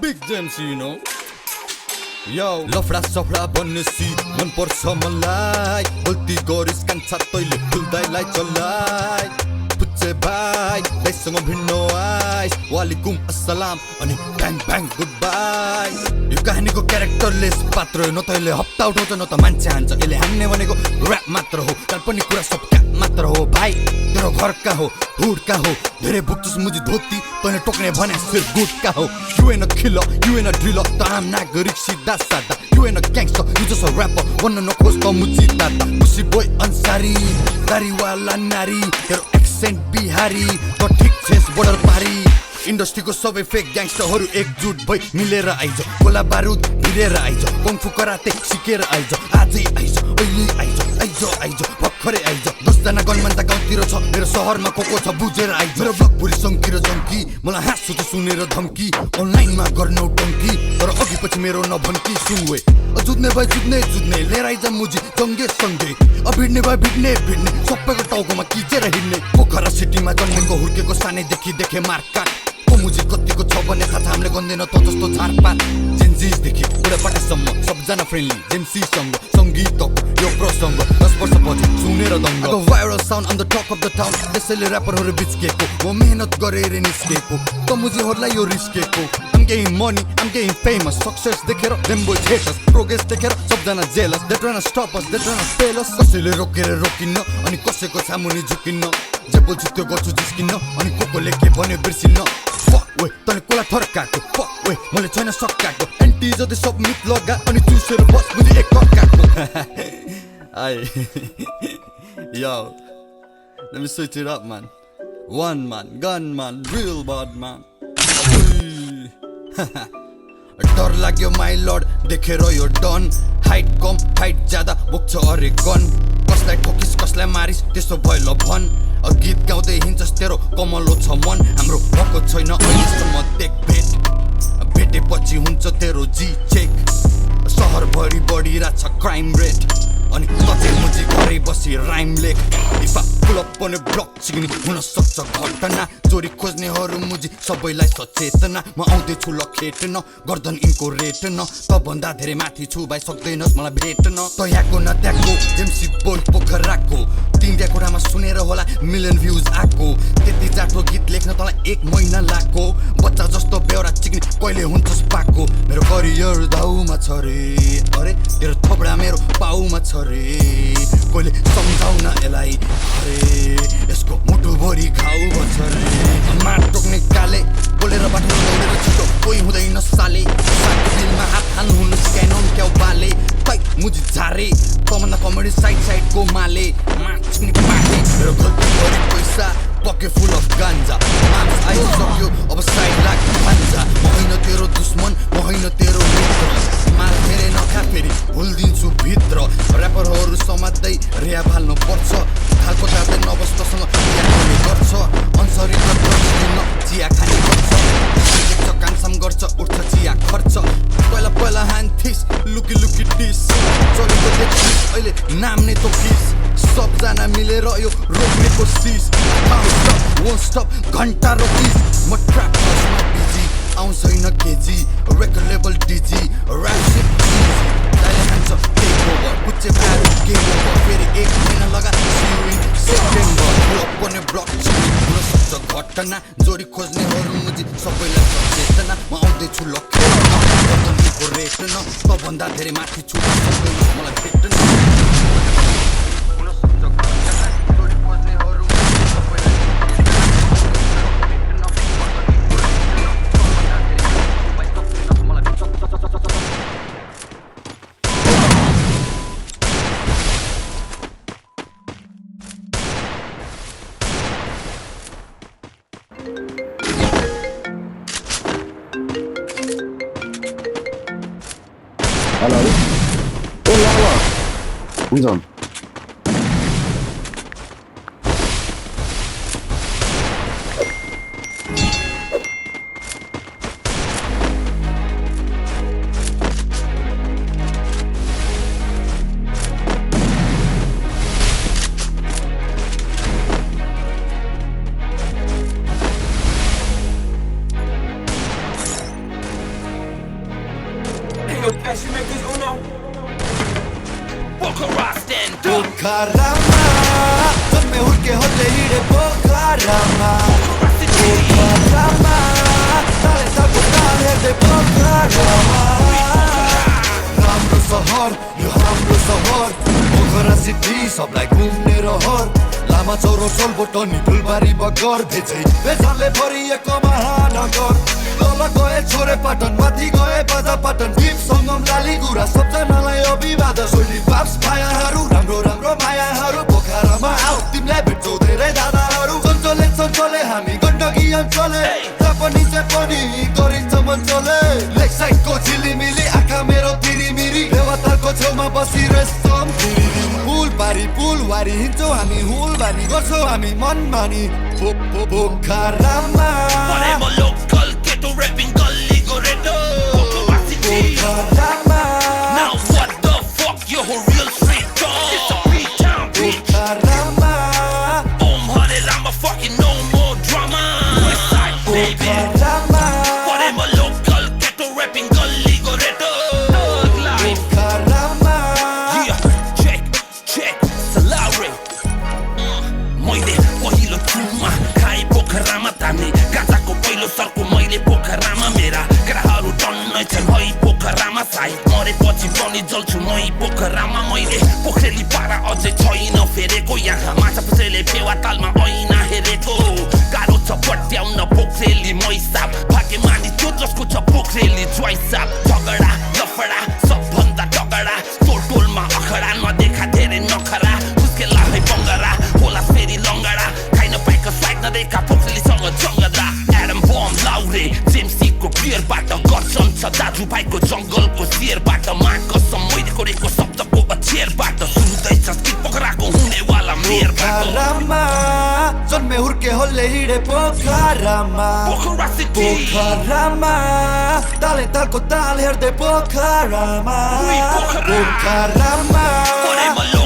Big James, you know. Yo, लफडा सफडा बन्नेसी मन पर्छ मलाई गल्ती गरिस् कान्छा तैले फुल्दैलाई चलाई पुच्चे भाइ दाइसँग भिड्न आइस वालेकुम अस्सलाम अनि ब्याङ ब्याङ गुड बाई यो कहानीको क्यारेक्टरलेस पात्र न तैले हप्ता उठाउँछ न त मान्छे हान्छ यसले हान्ने भनेको ऱ्याप मात्र हो काल्पनिक कुरा सब क्या मात्र हो भाइ तेरो घर का हो हुड का हो धेरै बुक्चुस मुजी धोती तैले टोक्ने भने सिर गुड का हो you an a killer you an a driller त आम नागरिक सिधा सादा you an a gangster you just a rapper भन्न नखोज त मुची दादा मुसी बोय अन्सारी दारीवाला नारी तेरो एक्सेन्ट बिहारी त ठिक छेस बोर्डर पारी इन्डस्ट्रीको सबै फेक ग्याङ्स्टरहरू एकजुट भई मिलेर आइज गोला बारुद भिरेर आइज कङ्फु कराते सिकेर आइज आजै आइज अहिले आइज भर्खरै आइज 10 जना गनमान त गाउँतिर छ मेरो सहरमा को छ बुझेर आइज मेरो ब्लक भुरी सङ्की र जङ्की मलाई हाँसो त सुनेर धम्की अनलाइनमा गर्नु टङ्की तर अघि पछि मेरो नभन्की सुनवे जुत्ने भए जुत्ने लिएर आइज मुजी जङ्गे सङ्गे भिड्ने भए भिड्ने सबैको टाउकोमा किचेर हिँड्ने पोखरा सिटीमा जन्मेको हुर्केको सानैदेखि देखे मार्काट मुजी कतिको छ भने थाहा छ हामीले गन्दैन त जस्तो झारपात जेन्जिसदेखि बुढापाकासम्म सबजना फ्रेन्डली जेम्सीसँग सङ्गीतको यो प्रसङ्ग 10 वर्षपछि सुनेर दङ्ग viral sound on the top of the town त्यसैले ऱ्यापरहरू बिच्केको म मेहनत गरेर निस्केको त मुजीहरूलाई यो रिस्केको I'm getting money, I'm getting famous success देखेर them boys hate us progress देखेर सबजना jealous they tryna stop us they tryna fail us कसैले रोकेर रोकिन्न अनि कसैको सामुनि झुकिन्न जे बोल्छु त्यो गर्छु जिस्किन्न अनि कोले के भन्यो बिर्सिन्न fuck वे तले कोला थर्काको fuck वे मैले छैन सक्काको एन्टी जति सब मिथ लगा अनि चुसेर बस मुझे एक कर्काको I yo let me switch it up man one man gun man real bad man डर लाग्यो माई लर्ड देखेर यो डन हाइट कम हाइट ज्यादा बोक्छ अरे गन कसलाई ठोकिस कसलाई मारिस त्यसो भयो ल भन गीत गाउँदै हिँड्छस् तेरो कमलो छ मन हाम्रो भएको छैन अहिलेसम्म देख भेटेपछि हुन्छ तेरो जी चेक सहरभरि बढिरहेछ क्राइम रेट अनि कतै मुजी घरै बसी राइम लेख इफा पुलअप पनि ब्लक चिग्ने हुन सक्छ घटना चोरी खोज्नेहरू मुजी सबैलाई सचेतना म आउँदैछु ल खेट्न गर्दन इनको रेट्न त भन्दा धेरै माथि छु भाइ सक्दैनस् मलाई भेट्न त यहाँको न त्यहाँको जेम्सी बोय पोखराको तिम्रो कुरामा सुनेर होला मिलियन भ्युज आएको त्यति जाठो गीत लेख्न तँलाई 1 महिना लाग्यो बच्चा जस्तो बेहोरा चिग्ने कहिले हुन्छस् पाएको मेरो करियर दाउमा छ रे अरे तेरो थोपडा मेरो पाउमा छ रे कहिले सम्झाउन यसलाई अरे यसको मुटुभरि घाउ बन्छ रे मार टोक्ने काले बोलेर बाटो दौडेर छिटो कोही हुँदैन साले साथको दिलमा हात हाल्नु हुनु सिकाएनौँ क्याउ बाले तै मुजी झारे तभन्दा कमेडी साइडको माले माछ्ने पाटे मेरो गल्ती गरे पैसा पके फुल अफ गान्जा माम्स आइसक्यो अब साइड लाग भान्जा म होइन तेरो दुश्मन म होइन तेरो मित्र माल धेरै नखा फेरि भुलिदिन्छु भित्र ऱ्यापरहरू समात्दै रिया फाल्नु पर्छ खालको ताते नबस्तसँग चिया खाने गर्छ अन्सरी त चिया खाने गर्छ कामसाम गर्छ उठ्छ चिया खर्च पहिला हान्थिस लुकी डिस चलेको देखिस अहिले नाम नै तो किस सबजना मिलेर यो रोक्नेको सिस वोन्ट स्टप घन्टा रोकिस म ट्र्याप हाउसमा बिजी आउँछैन केजी रेकर्ड लेभल डिजी ऱ्याप सिप दाइले हान्छ टेक ओभर पुच्चे भाइहरू गेम ओभर फेरि 1 महिना लगा सेप्टेम्बर ब्लक पर्ने ब्लक हुन सक्छ घटना जोडी खोज्नेहरू मुजी सबैलाई सचेतना म आउँदैछु लक्ष्य गर्दनको रेट्न तभन्दा धेरै माथि छु सक्दैनस् मलाई भेट्न Hello. Hola. Wisdom. Makers uno. Pokhara stand up. पोखरामा जन्मे हुर्के होले हिँडे पोखरामा पोखरामा ताले ताको ताल हेर्दै पोखरामा राम्रो सहर यो हाम्रो सहर पोखरा सिटी सबलाई घुम्ने रहर लामा चौरो सोलबोटनी फुलबारी बगर भेजै बेजारले भरिएको महानगर तल गए छोरे पाटन माथि गए बाजा पाटन टिप सङ्गम लाली गुरा सबजनालाई अभिवादन सोली बाप्स मायाहरू राम्रो राम्रो मायाहरू पोखरामा आऊ तिमीलाई भेट्छौ धेरै दादाहरू सन्चोले हामी गण्डकी अञ्चले जापानी पनि गरिन्छ मञ्चले लेक साइडको झिलिमिली आँखा मेरो तिरिमिरी देवताको छेउमा बसी रेस्तम पुल पारी पुल वारी हिँड्छौ हामी हुल बानी गर्छौ हामी मनमानी पोखरामा I'm a local ghetto rapping gully goreto. Pokhara city. पोखरामा Now what the fuck? You're a real street dog. It's a pre-town bitch. पोखरामा Honey, I'm a fucking no more drama. West side baby. पोखरामा But I'm a local ghetto rapping gully goreto. Thug life. पोखरामा Yeah, check, salary. मैले पहिलो चुमा खाएँ पोखरामा तान्ने गाजाको पहिलो सर्को मैले पोखरामा मेरा केटाहरू टन्नै छन् है पोखरामा सायद मरेपछि पनि जल्छु मै पोखरामा मैले पोखरेली पारा अझै छैन फेरेको यहाँ माछा पुछ्रेले फेवा तालमा ऐना हेरेको गाह्रो छ पट्याउन पोखरेली मैसाब भाग्य मानि त्यो जसको छ पोखरेली ज्वाइसाब झगडा लफडा सबभन्दा टगडा टोलमा अखडा नदेखा धेरै नखरा मुस्केला है बङ्गरा होला फेरि लङ्गडा खाइन पाएको स्वाइक नदेखा पोखरेलीसँग जङ्गदा एडम बम लाउरे जेम्सीको बियरबाट गर्छन् छ दाजुभाइको जङ्गलको शेरबाट माकसम मैले कोरेको शब्दको अक्षरबाट सुन्दैछ कि पोखराको हुनेवाला मेरबाट पोखरामा जन्मे हुर्के होले हिँडे पोखरामा पोखरा सिटी पोखरामा ताले तालको ताल हेर्दै पोखरामा पोखरा पोखरामा But I'm a